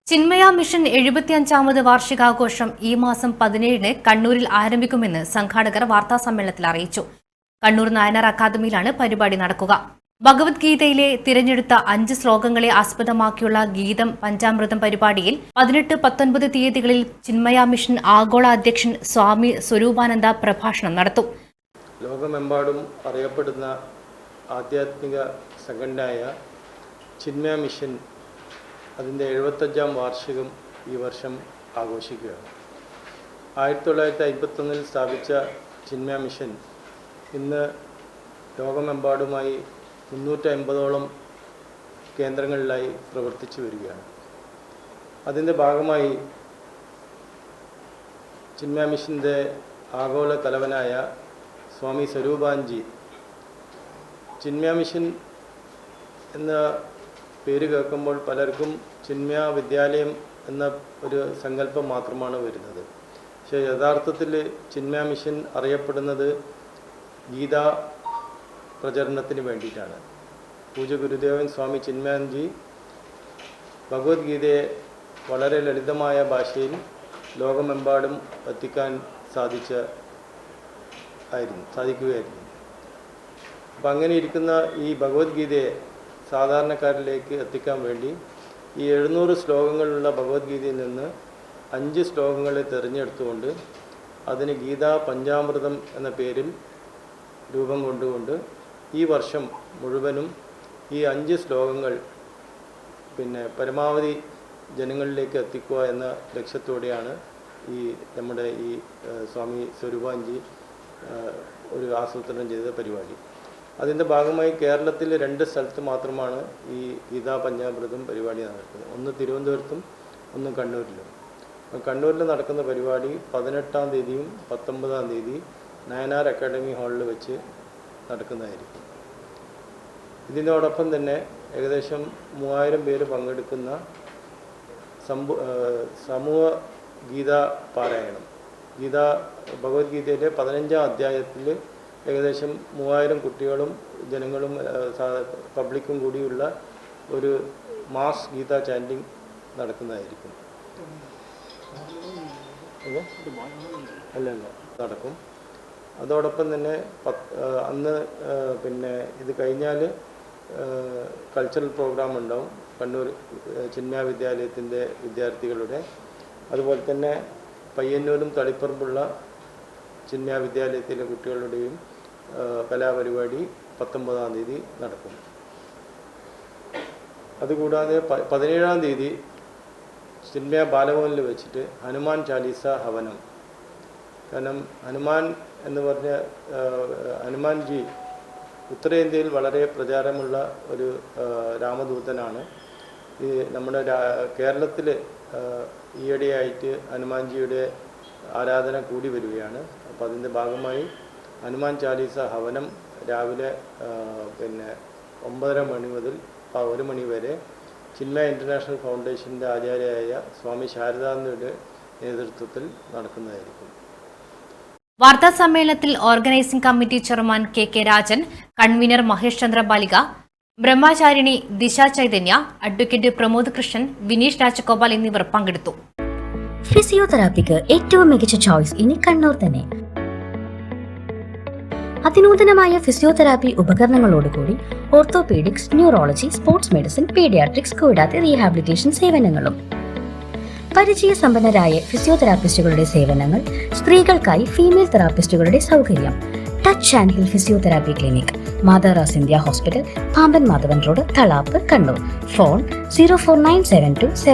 Chinmaya mission 75ാമത് വാർഷികാഘോഷം ഈ മാസം 17-ന് കണ്ണൂരിൽ ആരംഭിക്കുമെന്ന് സംഘാടകർ വാർത്താസമ്മേളനത്തിൽ അറിയിച്ചു. കണ്ണൂർ നായനാർ അക്കാദമിയിലാണ് പരിപാടി നടക്കുക. ഭഗവത്ഗീതയിലെ തിരഞ്ഞെടുത്ത 5 ശ്ലോകങ്ങളെ ആസ്പദമാക്കിയുള്ള ഗീതം പഞ്ചാമൃതം പരിപാടിയിൽ 18-19 തീയതികളിൽ ചിന്മയ മിഷൻ ആഗോള അധ്യക്ഷൻ സ്വാമി സ്വരൂപാനന്ദ പ്രഭാഷണം നടത്തും. ലോകമെമ്പാടും അറിയപ്പെടുന്ന ആധ്യാത്മിക സംഘടനയായ ചിന്മയ മിഷൻ അതിൻ്റെ 75ാം വാർഷികം ഈ വർഷം ആഘോഷിക്കുകയാണ്. 1951 സ്ഥാപിച്ച ചിന്മയ മിഷൻ ഇന്ന് ലോകമെമ്പാടുമായി 350ഓളം കേന്ദ്രങ്ങളിലായി പ്രവർത്തിച്ചു വരികയാണ്. അതിൻ്റെ ഭാഗമായി ചിന്മയ മിഷൻ്റെ ആഗോള തലവനായ സ്വാമി സ്വരൂപാനന്ദജി ചിന്മയ മിഷൻ എന്ന പേര് കേൾക്കുമ്പോൾ പലർക്കും ചിന്മയ വിദ്യാലയം എന്ന ഒരു സങ്കല്പം മാത്രമാണ് വരുന്നത്. പക്ഷേ യഥാർത്ഥത്തിൽ ചിന്മയ മിഷൻ അറിയപ്പെടുന്നത് ഗീതാ പ്രചരണത്തിന് വേണ്ടിയിട്ടാണ്. പൂജ്യ ഗുരുദേവൻ സ്വാമി ചിന്മയാനന്ദജി ഭഗവത്ഗീതയെ വളരെ ലളിതമായ ഭാഷയിൽ ലോകമെമ്പാടും എത്തിക്കാൻ സാധിക്കുകയായിരുന്നു. അപ്പം അങ്ങനെ ഇരിക്കുന്ന ഈ ഭഗവത്ഗീതയെ സാധാരണക്കാരിലേക്ക് എത്തിക്കാൻ വേണ്ടി ഈ 700 ശ്ലോകങ്ങളുള്ള ഭഗവത്ഗീതയിൽ നിന്ന് 5 ശ്ലോകങ്ങളെ തിരഞ്ഞെടുത്തുകൊണ്ട് അതിന് ഗീതാ പഞ്ചാമൃതം എന്ന പേരിൽ രൂപം കൊണ്ടുകൊണ്ട് ഈ വർഷം മുഴുവനും ഈ 5 ശ്ലോകങ്ങൾ പരമാവധി ജനങ്ങളിലേക്ക് എത്തിക്കുക എന്ന ലക്ഷ്യത്തോടെയാണ് നമ്മുടെ ഈ സ്വാമി സ്വരൂപാനന്ദജി ഒരു ആസൂത്രണം ചെയ്ത പരിപാടി. അതിൻ്റെ ഭാഗമായി കേരളത്തിൽ 2 സ്ഥലത്ത് മാത്രമാണ് ഈ ഗീതാ പഞ്ചാമൃതം പരിപാടി നടക്കുന്നത്. ഒന്ന് തിരുവനന്തപുരത്തും ഒന്ന് കണ്ണൂരിലും. കണ്ണൂരിൽ നടക്കുന്ന പരിപാടി 18-ാം തീയതിയും 19-ാം തീയതി നയനാർ അക്കാദമി ഹാളിൽ വെച്ച് നടക്കുന്നതായിരിക്കും. ഇതിനോടൊപ്പം തന്നെ ഏകദേശം 3000 പേര് പങ്കെടുക്കുന്ന സമൂഹ ഗീതാ പാരായണം, ഭഗവത്ഗീതയിലെ 15-ാം അധ്യായത്തിൽ ഏകദേശം 3000 കുട്ടികളും ജനങ്ങളും പബ്ലിക്കും കൂടിയുള്ള ഒരു മാസ് ഗീതാ ചാൻറ്റിങ് നടക്കുന്നതായിരിക്കും. നടക്കും. അതോടൊപ്പം തന്നെ അന്ന് ഇത് കഴിഞ്ഞാൽ കൾച്ചറൽ പ്രോഗ്രാം ഉണ്ടാവും കണ്ണൂർ ചിന്മയ വിദ്യാലയത്തിൻ്റെ വിദ്യാർത്ഥികളുടെ. അതുപോലെ തന്നെ പയ്യന്നൂരും തളിപ്പറമ്പുള്ള ചിന്മയ വിദ്യാലയത്തിലെ കുട്ടികളുടെയും കലാപരിപാടി 19-ാം തീയതി നടക്കും. അതുകൂടാതെ 17-ാം തീയതി ചിന്മയ ബാലഭവനിൽ വെച്ചിട്ട് ഹനുമാൻ ചാലീസ ഹവനം. കാരണം ഹനുമാൻ എന്ന് പറഞ്ഞ ഹനുമാൻജി ഉത്തരേന്ത്യയിൽ വളരെ പ്രചാരമുള്ള ഒരു രാമദൂതനാണ്. ഈ നമ്മുടെ കേരളത്തിൽ ഈയിടെയായിട്ട് ഹനുമാൻജിയുടെ ആരാധന കൂടി വരികയാണ്. അപ്പോൾ അതിൻ്റെ ഭാഗമായി ഹനുമാൻ ചാലീസ ഹവനം രാവിലെ 9:30 മണി മുതൽ 1 മണി വരെ ചിന്മയ ഇൻ്റർനാഷണൽ ഫൗണ്ടേഷൻ്റെ ആചാര്യയായ സ്വാമി ശാരദാനന്ദയുടെ നേതൃത്വത്തിൽ നടക്കുന്നതായിരിക്കും. വാർത്താ സമ്മേളനത്തിൽ organising committee chairman K Rajan, convener Mahesh Chandra ബാലിക, ബ്രഹ്മചാരിണി ദിശ ചൈതന്യ, അഡ്വക്കേറ്റ് പ്രമോദ് കൃഷ്ണൻ, വിനീഷ് രാജഗോപാൽ എന്നിവർ പങ്കെടുത്തു. ഫിസിയോതെറാപ്പിക്ക് ഏറ്റവും മികച്ച ചോയ്സ് ഇനി കണ്ണൂർ തന്നെ. അതിനൂതനമായ ഫിസിയോതെറാപ്പി ഉപകരണങ്ങളോടുകൂടി orthopaedics, neurology, sports medicine, paediatrics കൂടാതെ റീഹാബിലിറ്റേഷൻ സേവനങ്ങളും. പരിചയസമ്പന്നരായ ഫിസിയോതെറാപ്പിസ്റ്റുകളുടെ സേവനങ്ങൾ, സ്ത്രീകൾക്കായി ഫീമെയിൽ തെറാപ്പിസ്റ്റുകളുടെ സൗകര്യം. Touch and heal physiotherapy clinic, മാതാറാസ് India hospital, Pamban Madhavan road, Thalap, Kannur. Phone 04972